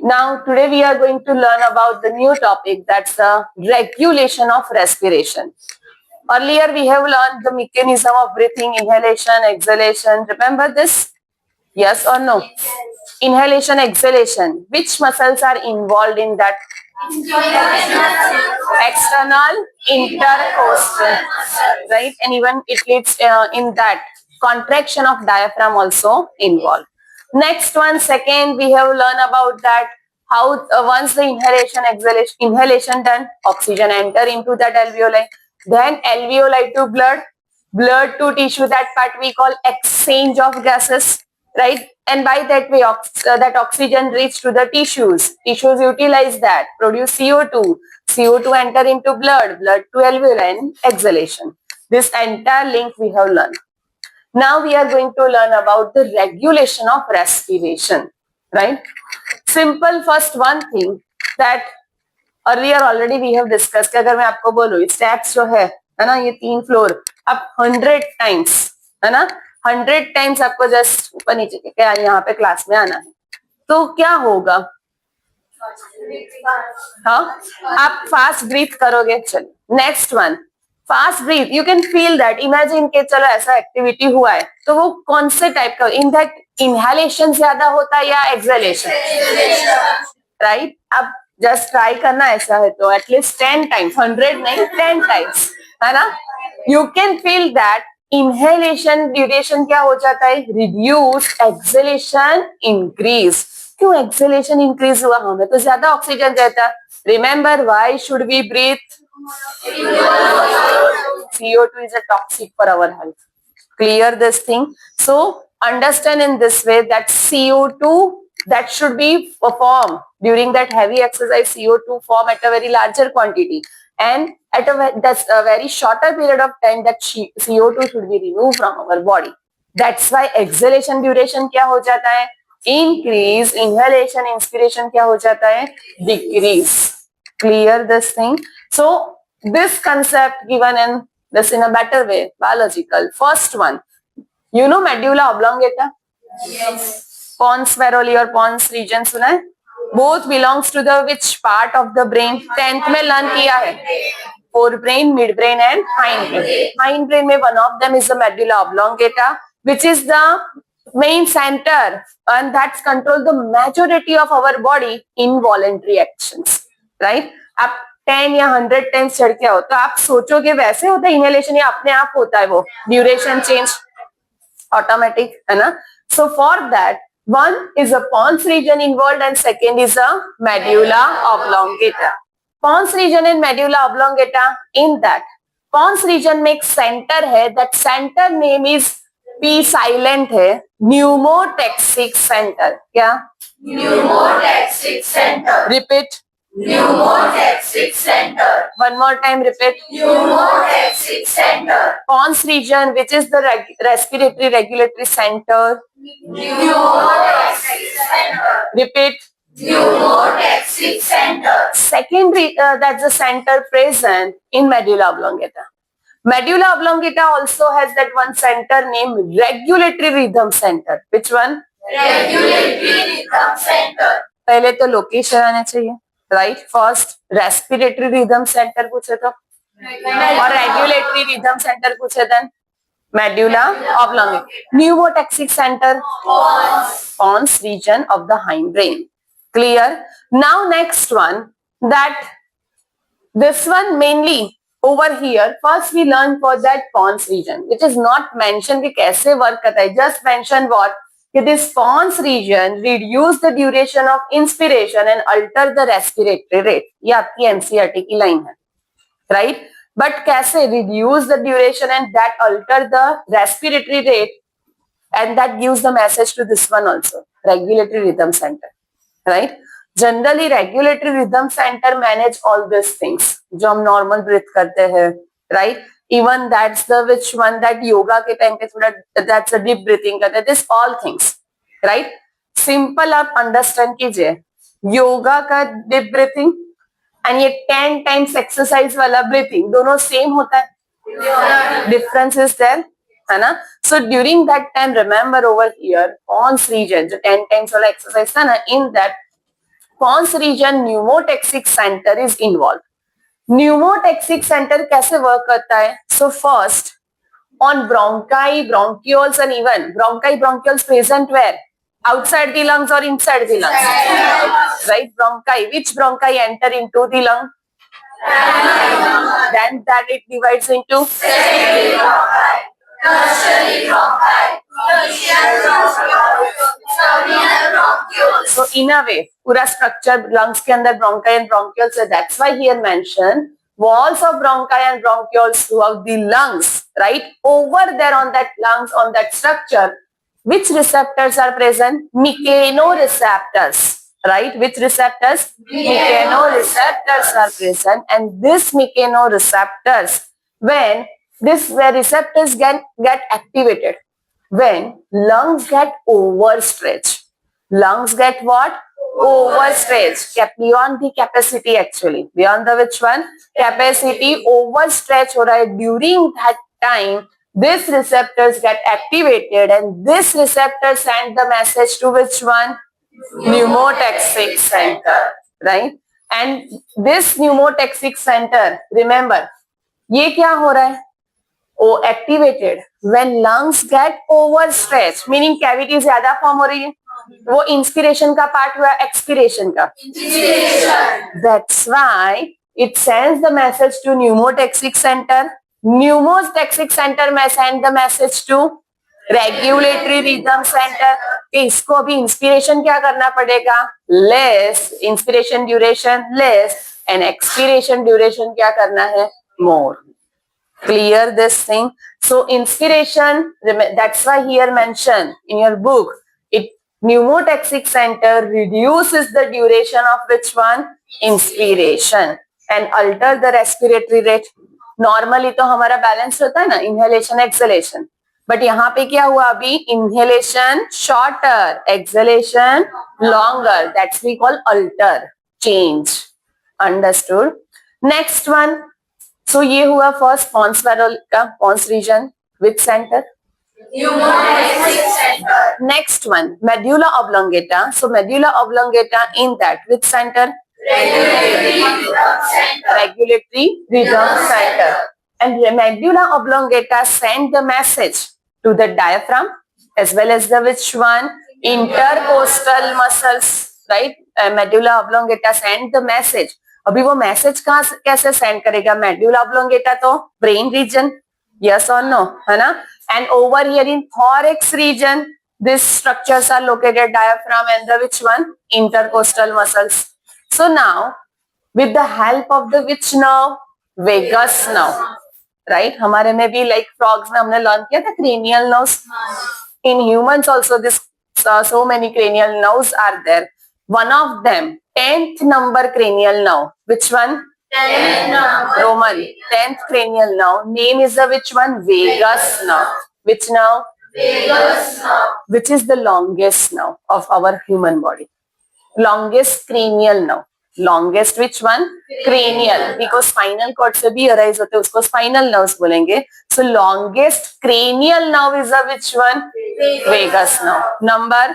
Now, today we are going to learn about the new topic, that's the regulation of respiration. Earlier we have learned the mechanism of breathing, inhalation, exhalation. Remember this? Yes or no? Yes. Inhalation, exhalation. Which muscles are involved in that? External, intercostal, right? And even it leads in that contraction of diaphragm also involved. Next one, second, we have learned about that how once the inhalation done, oxygen enter into that alveoli, then alveoli to blood to tissue, that part we call exchange of gases, right? And by that way that oxygen reach to the tissues utilize that, produce CO2 enter into blood to alveoli and exhalation. This entire link we have learned. Now we are going to learn about the regulation of respiration, right? Simple first one thing that earlier already we have discussed कि अगर मैं आपको बोलूं steps जो है ना, ये 3 floor आप 100 टाइम्स, है ना, 100 टाइम्स आपको जस्ट ऊपर नीचे के यहाँ पे क्लास में आना है, तो क्या होगा? हाँ, आप फास्ट ब्रीथ करोगे. चलो next one, fast breath. You can feel that, imagine के चलो ऐसा एक्टिविटी हुआ है तो वो कौन से टाइप का, इन दैट इनहेलेशन ज्यादा होता है या एक्सहेलेशन, राइट? अब जस्ट ट्राई करना ऐसा है तो एटलीस्ट 10 टाइम्स, 100 नहीं 10 टाइम्स, है ना. You can feel that inhalation duration क्या हो जाता है, रिड्यूस, एक्सहेलेशन इंक्रीज. क्यों एक्सहेलेशन इंक्रीज हुआ? हमें तो ज्यादा ऑक्सीजन रहता. Remember why should we breathe? CO2 is a toxic for our health. Clear this thing. So understand in this way that CO2 that should be formed during that heavy exercise, CO2 form at a very larger quantity, and at a very shorter period of time that CO2 should be removed from our body. That's why exhalation duration क्या हो जाता है, increase. Inhalation, inspiration क्या हो जाता है, decrease. Clear this thing. So this concept given in this in a better way, biological. First one, you know medulla oblongata? Yes. Pons feroli or pons region सुना है? Both belongs to the which part of the brain? 10th में learn किया है. Forebrain, midbrain and hindbrain. Hindbrain में one of them is the medulla oblongata, which is the main center and that's control the majority of our body involuntary actions, right? आप 10 या 100 times चढ़ के आओ तो आप सोचोगे वैसे होता है इनहेलेशन या अपने आप होता है, वो ड्यूरेशन चेंज ऑटोमेटिक, है ना. सो for that one is a pons region involved and second is a medulla oblongata. Pons region and medulla oblongata, in that pons region में एक center है, that center name is P silent है, pneumotaxic center. क्या? Pneumotaxic center. Repeat. Pneumotaxic center. One more time, repeat. Pneumotaxic center. Pons region, which is the respiratory regulatory center. Pneumotaxic center. Repeat. Pneumotaxic center. Secondary, that's the center present in medulla oblongata. Medulla oblongata also has that one center named regulatory rhythm center. Which one? Regulatory rhythm center. पहले तो location आना चाहिए, right? First respiratory rhythm centre पूछे तो, और regulatory rhythm centre पूछे then medulla oblongata. Pneumotaxic center, pons region of the hindbrain. Clear? Now next one, that this one mainly over here, first we learn for that pons region, which is not mentioned कि कैसे work करता है. Just mention what? This pons region reduce the duration of inspiration and alter the respiratory rate. ये आपकी NCERT की line है, right? But कैसे? Reduce the duration and that alter the respiratory rate, and that gives the message to this one also, regulatory rhythm center, right? Generally regulatory rhythm center manage all these things जो हम normal breath करते हैं, right? Even that's the which one that yoga के time पे थोड़ा that's a deep breathing करते हैं. This all things, right? Simple आप understand कीजिए, योगा का deep breathing and ये 10 times exercise वाला breathing दोनों same होता है? Difference is there, है ना. So during that time remember over here pons region जो 10 times वाला exercise था ना, in that कौन सी region pneumotaxic centre is involve. Pneumotaxic centre कैसे वर्क करता है? So first on bronchi, bronchioles and even bronchi, bronchioles present where? Outside the lungs or inside the lungs? Right, bronchi. Which bronchi enter into the lung? Then that it divides into secondary bronchi, tertiary bronchi, terminal bronchioles. So in a way, पूरा structure lungs के अंदर bronchi and bronchioles है. That's why here mentioned walls of bronchi and bronchioles throughout the lungs, right? Over there on that lungs, on that structure, which receptors are present? Mechanoreceptors, right? Which receptors? Mechanoreceptors are present, and this mechanoreceptors, when this receptors get activated, when lungs get overstretched. Lungs get what? Overstretched. Beyond the capacity actually. Beyond the which one? Capacity. Overstretched हो रहा है. During that time, these receptors get activated and this receptor send the message to which one? Pneumotaxic center. Right? And this pneumotaxic center, remember, ये क्या हो रहा है? Oh, activated when lungs get overstretched, meaning cavity ज्यादा form हो रही है. वो इंस्पिरेशन का पार्ट हुआ, एक्सपिरेशन का. That's why it sends the message to pneumotaxic center. Pneumotaxic center में send the message to regulatory rhythm center. कि इसको अभी इंस्पिरेशन क्या करना पड़ेगा? Less. Inspiration duration less and expiration duration क्या करना है? More. Clear this thing. So inspiration, that's why here mentioned in your book, it pneumotaxic center reduces the duration of which one? Inspiration and alter the respiratory rate. Normally तो हमारा balance होता है ना, inhalation exhalation, but यहाँ पे क्या हुआ अभी? Inhalation shorter, exhalation longer. That's we call alter, change. Understood? Next one. So ये हुआ first pons varal का pons region which center? Pneumotaxic center. Next one medulla oblongata. So medulla oblongata in that which center? Regulatory rhythm center. Regulatory rhythm center. And medulla oblongata send the message to the diaphragm as well as the which one? Intercostal muscles. Right? Medulla oblongata send the message. अभी वो message कहाँ कैसे send करेगा? Medulla oblongata तो brain region, yes और no, है ना? And over here in thorax region this structures are located, diaphragm and the which one? Intercostal muscles. So now with the help of the which nerve? Vagus nerve. Right, हमारे में भी like frogs में हमने learn किया था cranial nerves. In humans also this so many cranial nerves are there. One of them, 10th number cranial nerve. Which one? 10th number. Roman. 10th cranial nerve. Name is the which one? Vagus nerve. Which nerve? Vagus nerve. Which is the longest nerve of our human body? Longest cranial nerve. Longest which one? Cranial. Because spinal cord से भी arise होते हैं, उसको spinal nerves बोलेंगे. So longest cranial nerve is the which one? Vagus nerve. Number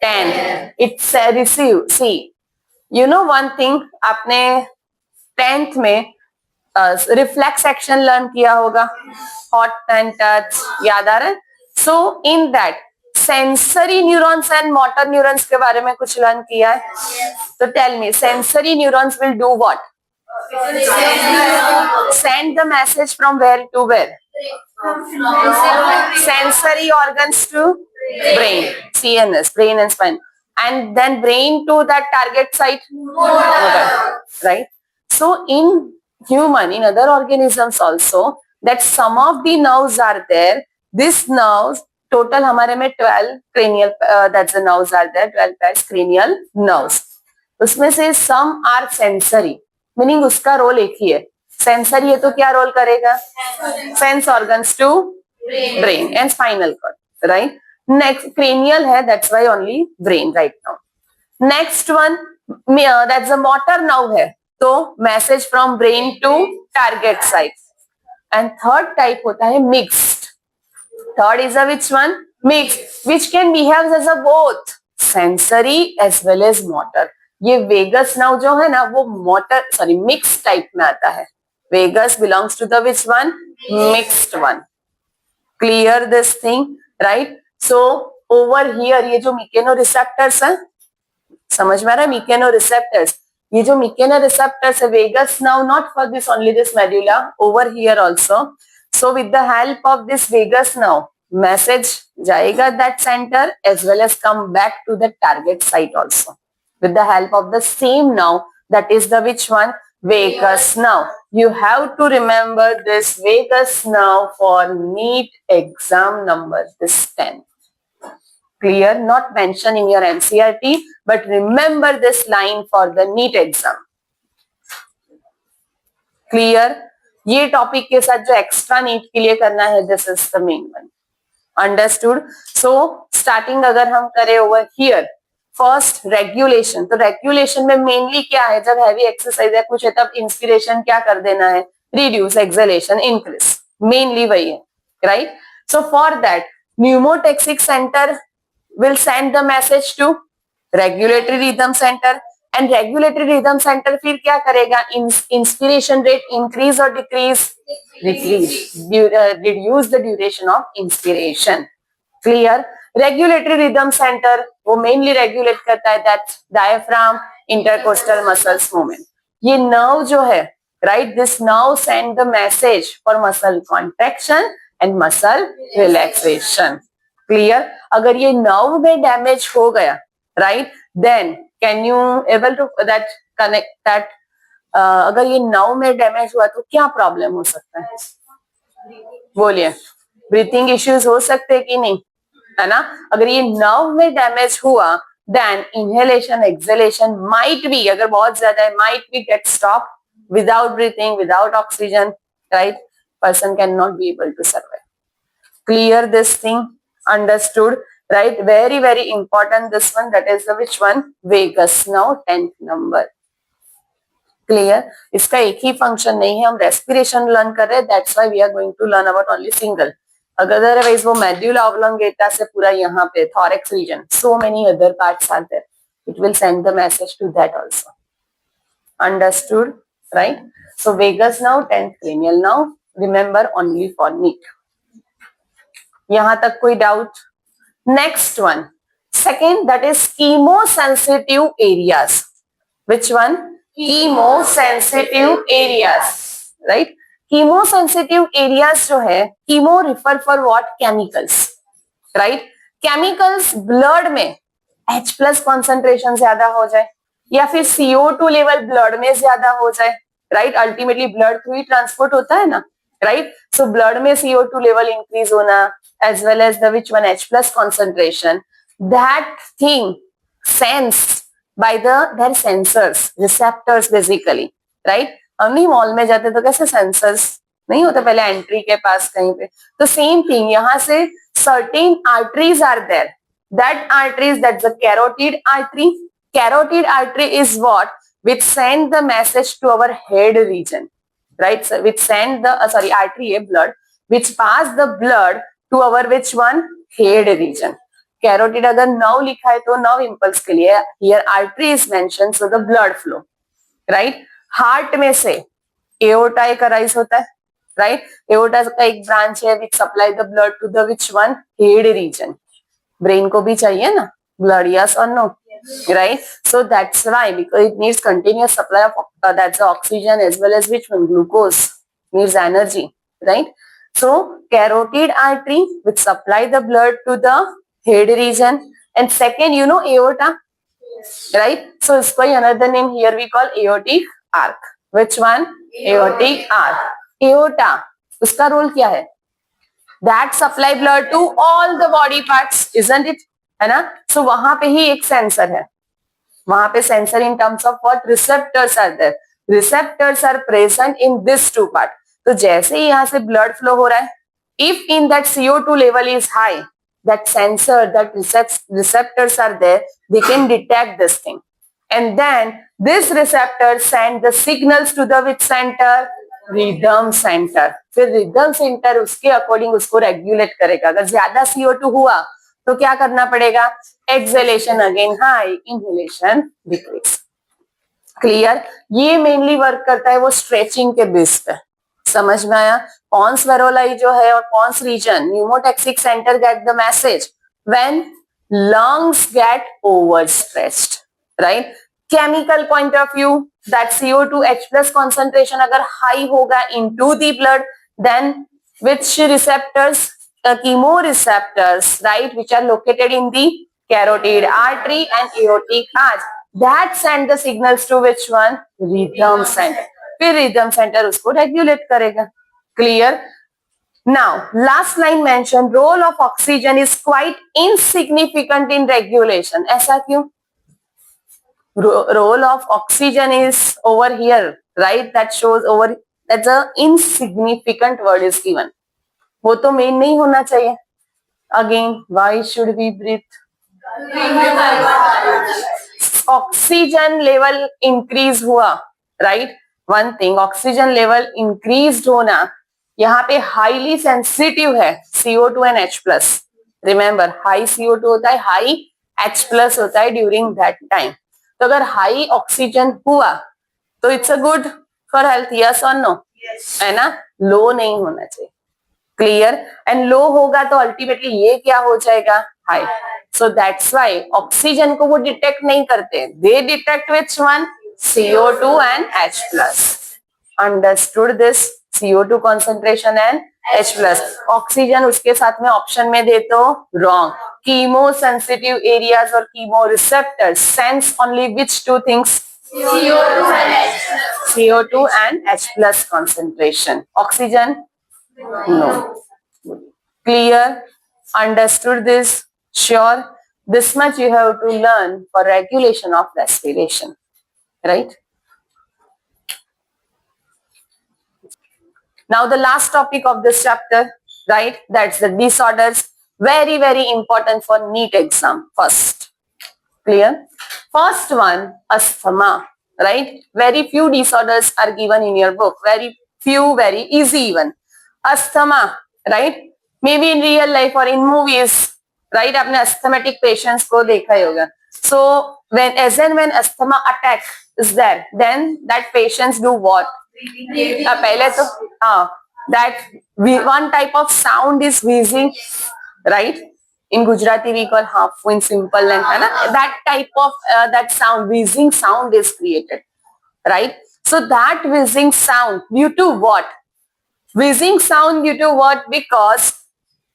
10. It's receive. See, you know one thing, आपने 10th में reflex action learn किया होगा, hot and touch, याद आ रहा है? So in that sensory neurons and motor neurons के बारे में कुछ learn किया है? So tell me, sensory neurons will do what? Send the message from where to where? Sensory organs to brain, CNS, brain and spine, and then brain to that target site, motor, right? So in human, in other organisms also, that some of the nerves are there. These nerves, total हमारे में 12 cranial, that's the nerves are there, 12 pairs cranial nerves. उसमें से some are sensory, meaning उसका role एक ही है. Sensory है तो क्या रोल करेगा? Sense organs to brain and spinal cord, right? Next cranial है, that's why only brain right now. Next one that's a motor nerve है, तो message from brain to target site. And third type होता है mixed. Third is a which one? Mixed, which can behave as a both sensory as well as motor. ये vagus now जो है ना वो motor mix type में आता है. Vagus belongs to the which one? Mixed one. Clear this thing, right? So over here ये जो मिकेनो रिसेप्टर्स है, समझ में आ रहा है? मिकेनो रिसेप्टर्स, ये जो मिकेनो रिसेप्टर्स है, vagus now not for this only this medulla, over here also. So with the help of this vagus now message जाएगा that centre as well as come back to the target site also with the help of the same now, that is the which one? Vagus now. You have to remember this vagus now for NEET exam number this 10. Clear? Not mentioned in your NCERT, but remember this line for the NEET exam. Clear? ये topic के साथ जो extra NEET के लिए करना है, this is the main one. Understood? So starting अगर हम करें ओवर हियर, फर्स्ट रेगुलेशन. तो रेगुलेशन में मेनली क्या है, जब हैवी एक्सरसाइज है कुछ है तब इंस्पिरेशन क्या कर देना है? रिड्यूस, एक्सलेशन इंक्रीज, मेनली वही है, right? So for that pneumotaxic centre will send the message to regulatory rhythm centre, and regulatory rhythm centre फिर क्या करेगा? इंस्पिरेशन रेट इंक्रीज और decrease? Decrease. Reduce the duration of inspiration. Clear? Regulatory rhythm centre वो mainly regulate करता है that diaphragm intercostal muscles movement. ये nerve जो है, right, this nerve send the message for muscle contraction and muscle relaxation. Clear? अगर ये nerve में damage हो गया, right, then can you able to that connect that, अगर ये नर्व में डैमेज हुआ तो क्या प्रॉब्लम हो सकता है? बोलिए. ब्रीथिंग इश्यूज हो सकते हैं कि नहीं, है ना? अगर ये नर्व में डैमेज हुआ, then inhalation exhalation might be, अगर बहुत ज्यादा है, might be get stop without breathing, without oxygen, right? Person can not be able to survive. Clear this thing? Understood, right? Very very important this one, that is the which one? Vagus now 10th number. Clear? इसका एक ही function नहीं है, हम respiration learn कर रहे हैं, that's why we are going to learn about only single. Otherwise वो medulla oblongata से पूरा यहाँ पे thorax region, so many other parts are there, it will send the message to that also. Understood, right? So vagus now 10th cranial now, remember only for NEET. यहाँ तक कोई doubt? Next one, second, that is chemosensitive areas. Which one? Chemosensitive areas, right? Chemosensitive areas जो है, chemo refer for what? Chemicals, right? Chemicals blood में H+ concentration ज्यादा हो जाए या फिर CO2 लेवल ब्लड में ज्यादा हो जाए, राइट? अल्टीमेटली ब्लड थ्रू ही ट्रांसपोर्ट होता है ना, राइट? सो ब्लड में CO2 लेवल इंक्रीज होना as well as the which one? H+ concentration, that thing sensed by their sensors, receptors basically, right? हम नहीं मॉल में जाते तो कैसे सेंसर्स नहीं होते पहले एंट्री के पास कहीं पे, तो सेम थिंग यहाँ से certain arteries are there, that arteries, that's the carotid artery. Carotid artery is what? Which send the message to our head region, right? So which send the artery है blood, which pass the blood to our which one? Head region. Carotid अगर nerve लिखा है तो nerve impulse के लिए, here artery is mention, so the blood flow, right? Heart में से aorta एक अराइज होता है, राइट? एओर्टा का एक ब्रांच है which supply the blood to the which one? Head region. Brain को भी चाहिए ना ब्लड, यस और no, right? So that's why, because it needs continuous supply of that's oxygen as well as which one? Glucose, needs energy, right? So carotid artery which supply the blood to the head region, and second, you know, aorta, right? So it's by another name here we call aortic arc. Which one? Aortic arc. Aorta, उसका role क्या है? That supply blood to all the body parts, isn't it? है ना? So वहां पे ही एक sensor है, वहां पे sensor in terms of what? Receptors are there. Receptors are present in this two part. तो जैसे ही यहाँ से ब्लड फ्लो हो रहा है, if in that CO2 level is high, that sensor, that receptors are there, they can detect this thing, and then this receptor send the signals to the which center? Rhythm center. फिर rhythm center उसके according उसको regulate करेगा. अगर ज्यादा CO2 हुआ तो क्या करना पड़ेगा? Exhalation again high, inhalation decrease. Clear? ये मेनली वर्क करता है वो स्ट्रेचिंग के बेस पे. समझ में आया? पॉन्स वेरोलाई जो है और pons region, pneumotaxic centre get the message when lungs get overstretched, right? Chemical point of view, that CO2 H plus concentration अगर high होगा into the blood, then which receptors? Chemoreceptors, right, which are located in the carotid artery and aortic arch, that send the signals to which one? Rhythm center. फिर rhythm center उसको regulate करेगा. Clear? Now, last line mentioned, role of oxygen is quite insignificant in regulation. ऐसा क्यों? Role of oxygen is over here, right? That shows over, that's a insignificant word is given. वो तो main नहीं होना चाहिए. Again, why should we breathe? Oxygen level increase हुआ, right? One thing, oxygen level increased होना यहाँ पे highly sensitive है CO2 and H+. Remember, high CO2 होता है, हाई H+ होता है ड्यूरिंग दैट टाइम. तो अगर हाई ऑक्सीजन हुआ तो it's a good for health, yes और नो? है ना? लो नहीं होना चाहिए. क्लियर? एंड लो होगा तो अल्टीमेटली ये क्या हो जाएगा? High. So that's why oxygen को वो डिटेक्ट नहीं करते. दे detect which one? CO2 and H+. Understood this? CO2 concentration and H+. Oxygen उसके साथ में ऑप्शन में दे तो रॉन्ग. कीमो सेंसिटिव एरियाज और chemo receptors sense only which two things? CO2 and H+ concentration. Oxygen? No. Clear? Understood this? Sure? This much you have to learn for regulation of respiration. Right? Now the last topic of this chapter, right? That's the disorders. Very, very important for NEET exam first. Clear? First one, asthma, right? Very few disorders are given in your book. Very few, very easy even. Asthma, right? Maybe in real life or in movies, right? आपने asthmatic patients को देखा ही होगा. So when, as and when asthma attack is there, then that patients do what? पहले तो हाँ, that one type of sound is wheezing, right? In Gujarati we call half in simple length, है ना? That type of that sound, wheezing sound is created, right? So that wheezing sound due to what? Wheezing sound due to what? Because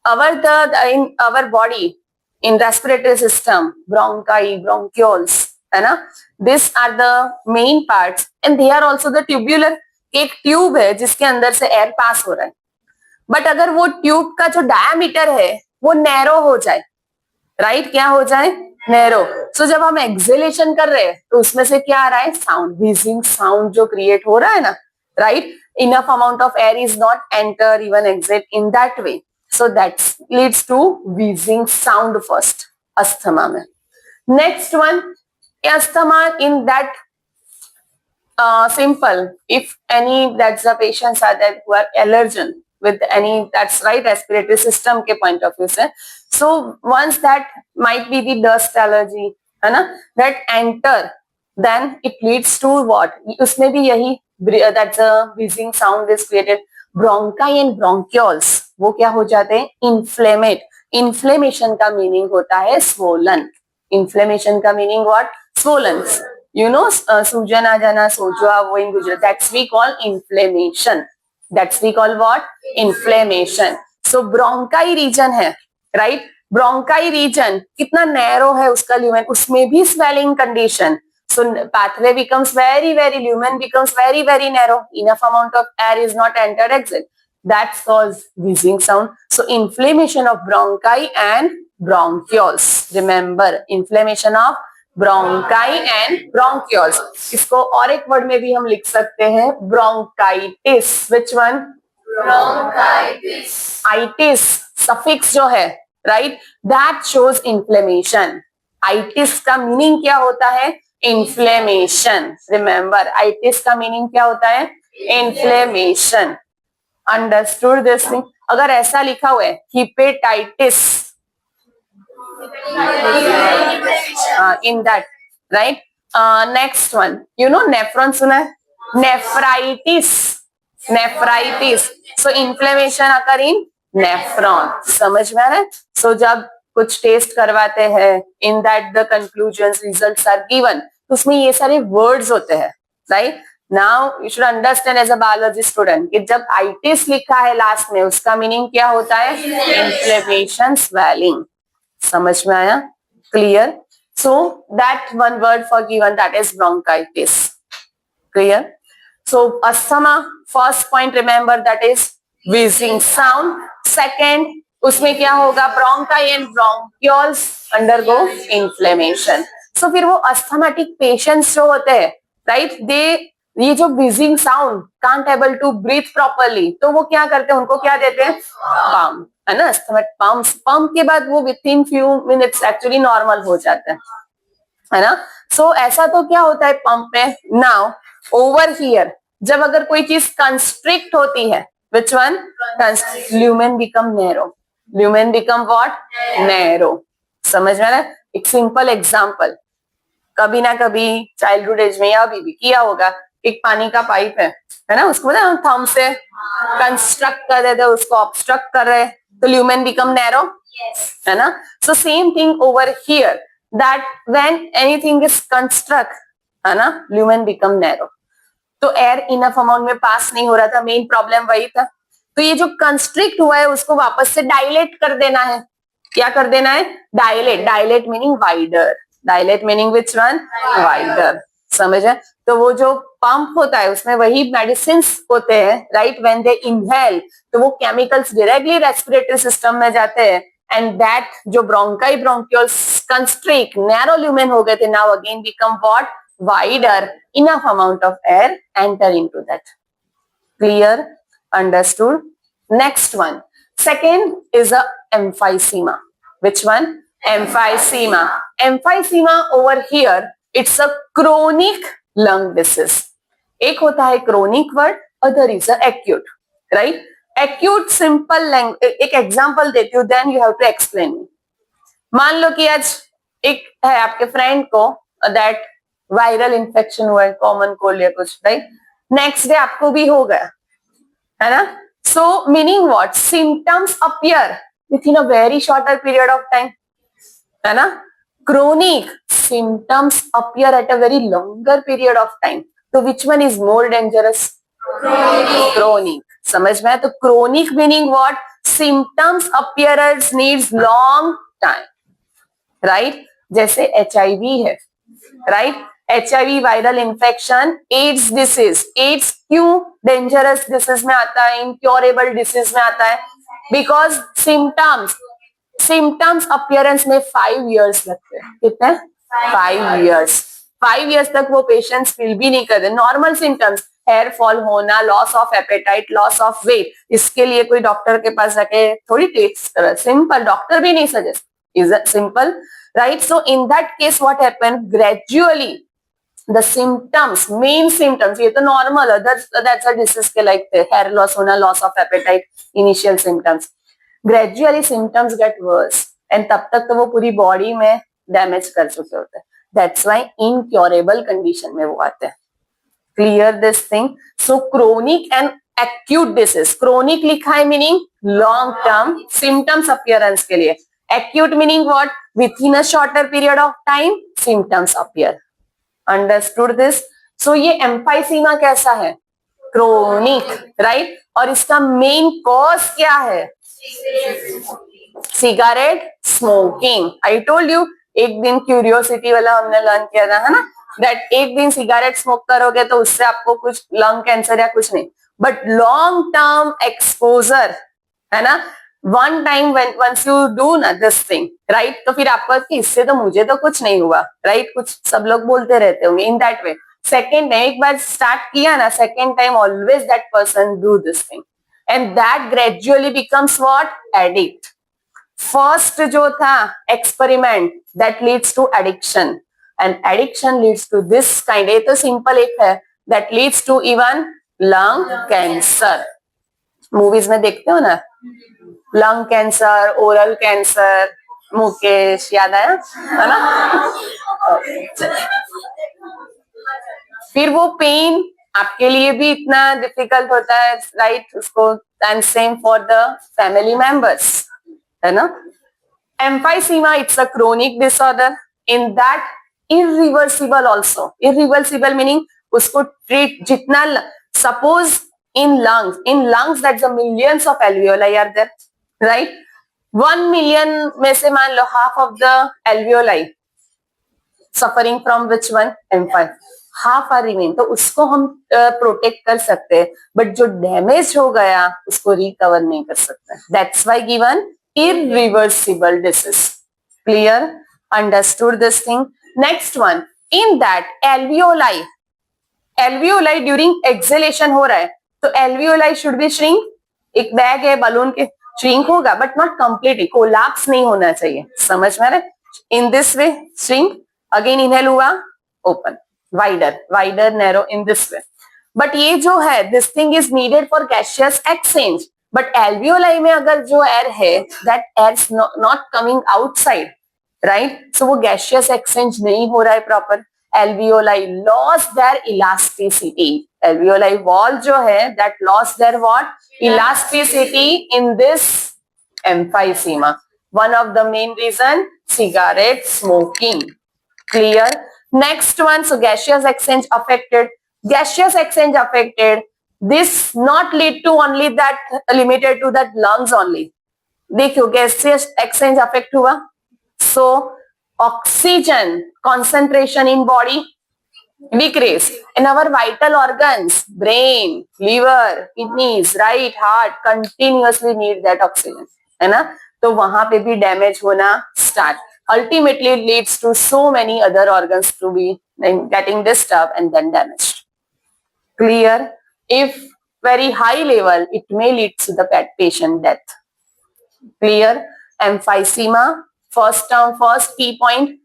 in our body, in respiratory system, bronchi, bronchioles, है ना? These are the main parts, and they are also the tubular. एक tube है जिसके अंदर से air pass हो रहा है. बट अगर वो ट्यूब का जो डायमीटर है वो नैरो हो जाए, राइट? क्या हो जाए? नैरो. सो जब हम एक्सहेलेशन कर रहे हैं तो उसमें से क्या आ रहा है? साउंड, व्हीजिंग साउंड जो क्रिएट हो रहा है ना, right? Enough amount of air is not enter even exit in that way. So that leads to wheezing sound first asthma में. Next one, asthma in that simple, if any that's the patients are that who are allergen with any, that's right, respiratory system के point of view से. So once that might be the dust allergy, है ना, that enter, then it leads to what? उसमें भी यही, that's a wheezing sound is created. Bronchi and bronchioles वो क्या हो जाते हैं? Inflammate. Inflammation का meaning होता है swollen. Inflammation का meaning what? Swollen. You know, सूजन आ जाना, सोजा, वो in Gujarat, that's we call inflammation. That's we call what? Inflammation. So bronchi region है, right? Bronchi region कितना narrow है उसका lumen, उसमें भी swelling condition. So pathway becomes very, very, lumen becomes very, very narrow. Enough amount of air is not entered exit. That causes wheezing sound. So inflammation of bronchi and bronchioles. Remember, inflammation of bronchi and bronchioles. इसको और एक word में भी हम लिख सकते हैं, bronchitis. Which one? Bronchitis. Itis suffix जो है, right, that shows inflammation. Itis का मीनिंग क्या होता है? इन्फ्लेमेशन. रिमेंबर, आइटिस का मीनिंग क्या होता है? इन्फ्लेमेशन. Understood this thing? अगर ऐसा लिखा हुआ है hepatitis, in that, right? Next one, you know nephron सुना है? नेफ्राइटिस, नेफ्राइटिस, सो इन्फ्लेमेशन अकर इन नेफ्रॉन, समझ में आ रहा है? सो जब कुछ टेस्ट करवाते हैं, in that the conclusions results are given, तो उसमें ये सारे वर्ड्स होते हैं, right? Now you should understand as a biology student कि जब आइटिस लिखा है लास्ट में, उसका मीनिंग क्या होता है? इन्फ्लेमेशन, स्वेलिंग, समझ में आया? Clear? So that one word for given, that is bronchitis. Clear? So asthma, first point remember, that is wheezing sound. Second, उसमें क्या होगा? Bronchi and bronchioles undergo inflammation. So फिर वो asthmatic patients जो होते हैं, right? ये जो wheezing sound, can't able to breathe properly, तो वो क्या करते हैं? उनको क्या देते हैं? Pump, है ना? पंप के बाद वो with in few minutes actually normal हो जाता है ना? सो ऐसा तो क्या होता है पंप में? नाउ ओवर हियर, जब अगर कोई चीज कंस्ट्रिक्ट होती है, which one? Lumen become narrow, lumen become what? Narrow, समझ में आ रहा है? एक सिंपल एग्जांपल, कभी ना कभी चाइल्डहुड एज में या अभी भी किया होगा, एक पानी का पाइप है ना, उसको ना थंब से कंस्ट्रक्ट कर देते, उसको ऑब्स्ट्रक्ट कर रहे, तो ल्यूमेन बिकम नैरो, है ना? So same thing over here, that when anything is construct, है ना, ल्यूमेन बिकम नैरो, तो एयर इनफ अमाउंट में पास नहीं हो रहा था, मेन प्रॉब्लम वही था। तो ये जो कंस्ट्रिक्ट हुआ है उसको वापस से डायलेट कर देना है। क्या कर देना है? Dilate, dilate meaning wider, dilate meaning which one? Wider, समझ है? तो वो जो पंप होता है उसमें वही मेडिसिन होते हैं, राइट? व्हेन दे इनहेल, तो वो केमिकल्स डायरेक्टली रेस्पिरेटरी सिस्टम में जाते हैं, एंड दैट जो bronchi bronchioles constrict narrow lumen हो गए थे, now again become what? Wider, enough amount of air enter into that. Clear? Understood? Next one, second is a emphysema. Which one? Emphysema. Emphysema over here, it's a chronic lung disease. एक होता है chronic word, other is a acute, right? Acute simple एक example देती हूँ, then you have to explain. मान लो कि आज एक है आपके फ्रेंड को दैट वायरल इन्फेक्शन हुआ है, कॉमन कोल्ड या कुछ, राइट? नेक्स्ट डे आपको भी हो गया, है ना? सो meaning what? Symptoms appear with in a very shorter period of time, है ना? Chronic symptoms appear at a very longer period of time. So which one is more dangerous? Chronic. समझ में? तो chronic meaning what? Symptoms appearance needs long time, right? जैसे HIV है, right? HIV viral infection, AIDS disease, AIDS क्यों dangerous disease में आता है, incurable disease में आता है? बिकॉज सिम्टम्स अपीयरेंस में 5 इयर्स लगते हैं। कितने? 5 इयर्स। 5 इयर्स तक वो पेशेंट्स फील भी नहीं करते। नॉर्मल सिम्टम्स, हेयर फॉल होना, loss of appetite, loss of weight, इसके लिए कोई डॉक्टर के पास जाके थोड़ी टेस्ट कर, सिंपल, डॉक्टर भी नहीं suggest, is it simple, right? So in that case what happen, gradually the symptoms, main symptoms, ये तो नॉर्मल दैट्स अ डिसीज के लाइक हेयर लॉस होना, loss of apatite, initial symptoms, gradually symptoms get worse, and तब तक तो वो पूरी body में डैमेज कर चुके होते हैं। दैट्स व्हाई इनक्योरेबल कंडीशन में वो आते हैं। Clear this thing? So chronic and acute disease, chronic लिखा है meaning long term symptoms appearance के लिए, acute meaning what? Within a shorter period of time symptoms appear. Understood this? So ये emphysema कैसा है? Chronic, right? और इसका main cause क्या है? Cigarette smoking. I told you, एक दिन क्यूरियोसिटी वाला हमने लर्न किया था, है ना, दैट एक दिन सिगरेट स्मोक करोगे तो उससे आपको कुछ लंग कैंसर या कुछ नहीं, बट लॉन्ग टर्म एक्सपोजर, है ना, one time once you do ना दिस थिंग, राइट, तो फिर आपको इससे तो मुझे तो कुछ नहीं हुआ, राइट, कुछ सब लोग बोलते रहते होंगे in that way. Second time एक बार स्टार्ट किया ना, second time always that person do this thing, and that gradually becomes what? Addict. First जो था experiment, that leads to addiction, and addiction leads to this kind, ये तो simple एक है, that leads to even lung cancer. Movies में देखते हो ना, lung cancer, oral cancer, Mukesh, याद आया, है ना? फिर वो पेन आपके लिए भी इतना डिफिकल्ट होता है, राइट, उसको, and same for the family members, है ना. Emphysema, it's a chronic disorder in that irreversible also. Irreversible meaning उसको ट्रीट जितना, suppose in lungs that the millions of alveoli are there, right? 1 million में से मान लो half of the alveoli suffering from which one? M5. Half are remain, तो उसको हम protect कर सकते हैं, बट जो डैमेज हो गया उसको रिकवर नहीं कर सकते. That's why given irreversible disease. Clear? Understood this thing? Next one, in that alveoli during exhalation हो रहा है, तो alveoli शुड बी श्रिंक. एक बैग है बलून के, श्रिंक होगा बट नॉट कंप्लीटली, कोलैप्स नहीं होना चाहिए. समझ में आ रहा है? In this way shrink, again inhale हुआ, open, wider narrow, in this way. But ये जो है, this thing is needed for gaseous exchange. But alveoli में अगर जो एयर है, that air not coming outside, right, सो वो गैसियस एक्सचेंज नहीं हो रहा है proper. Alveoli loss their elasticity. Alveoli wall जो है, that loss their what? Elasticity in this emphysema. One of the main reason, cigarette smoking. Clear? Next one, so gaseous exchange affected. Gaseous exchange affected. This not lead to only that, limited to that lungs only. देखियो gaseous exchange affect हुआ, so oxygen concentration in body decrease. In our vital organs, brain, liver, kidneys, right, heart continuously need that oxygen, है ना, तो वहां पे भी damage होना start. Ultimately it leads to so many other organs to be getting disturbed and then damaged. Clear? If very high level, it may lead to the patient death. Clear? Emphysema, first term, first key point,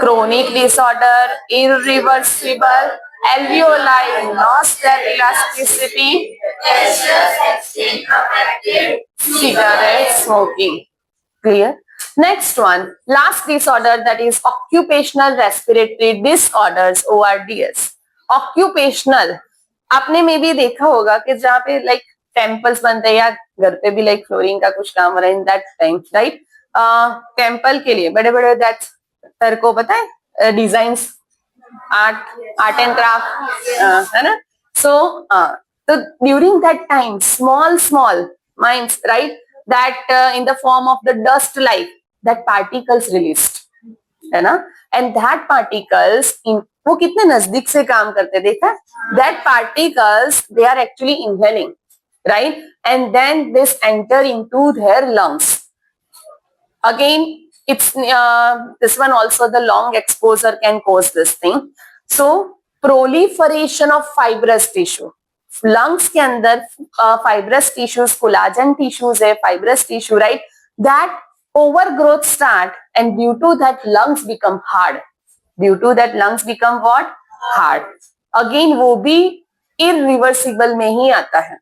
chronic disorder, irreversible, alveoli lost their elasticity, cigarette smoking. Clear? Next one, last disorder, that is occupational respiratory disorders, ORDS. Occupational, आपने में भी देखा होगा कि जहाँ पे like temples बनते हैं या घर पे भी लाइक फ्लोरिंग का कुछ काम हो रहा है, in that time, right, temple के लिए बड़े बड़े, दैट सर को पता है, डिजाइन्स, आर्ट एंड क्राफ्ट, है ना. So during that time, small minds, right, that in the form of the dust like that particles released, है ना, and that particles in, वो कितने नजदीक से काम करते देखा, that particles they are actually inhaling, right, and then this enter into their lungs. Again, it's this one also, the long exposure can cause this thing. So proliferation of fibrous tissue, lungs के अंदर fibrous tissues, collagen tissues है, fibrous tissue, right, that overgrowth start, and due to that lungs become hard. Due to that lungs become what? Hard. Again वो भी irreversible में ही आता है.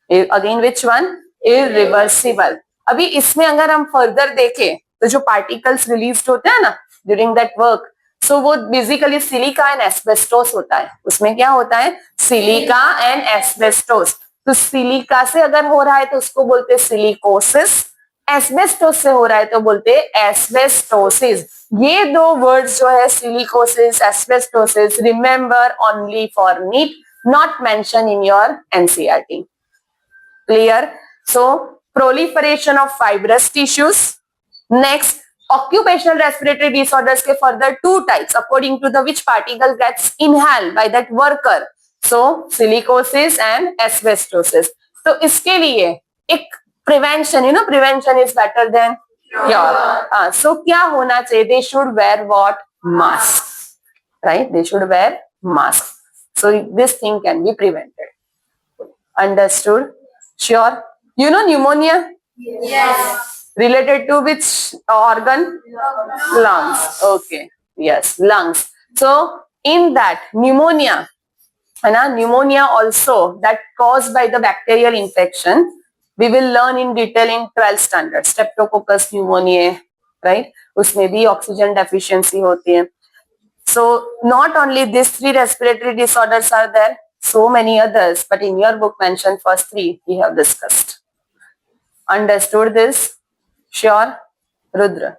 Again which one? Irreversible. अभी इसमें अगर हम फर्दर देखें तो जो पार्टिकल्स रिलीज होते हैं ना ड्यूरिंग दैट वर्क, सो वो बेसिकली सिलिका एंड एस्बेस्टोस होता है. उसमें क्या होता है? Silica and asbestos. तो सिलिका से अगर हो रहा है तो उसको बोलते हैं सिलिकोसिस, एस्बेस्टोस से हो रहा है तो बोलते हैं एस्बेस्टोसिस. ये दो वर्ड्स जो है silicosis, asbestosis, remember only for NEET, not mention in your NCERT. Clear? So proliferation of fibrous tissues. Next, occupational respiratory disorders के further two types according to the which particle gets inhaled by that worker. So silicosis and asbestosis. तो इसके लिए एक prevention, prevention is better than cure. So क्या होना चाहिए? They should wear what? Mask. Right? They should wear mask. So this thing can be prevented. Understood? Sure. You know pneumonia? Yes. Related to which organ? Lungs. Okay. Yes, lungs. So in that pneumonia, pneumonia also that caused by the bacterial infection, we will learn in detail in 12th standard. Streptococcus pneumoniae, right? उसमें भी oxygen deficiency होती है. So not only these 3 respiratory disorders are there, so many others, but in your book mentioned first 3 we have discussed. Understood this? Sure, Rudra?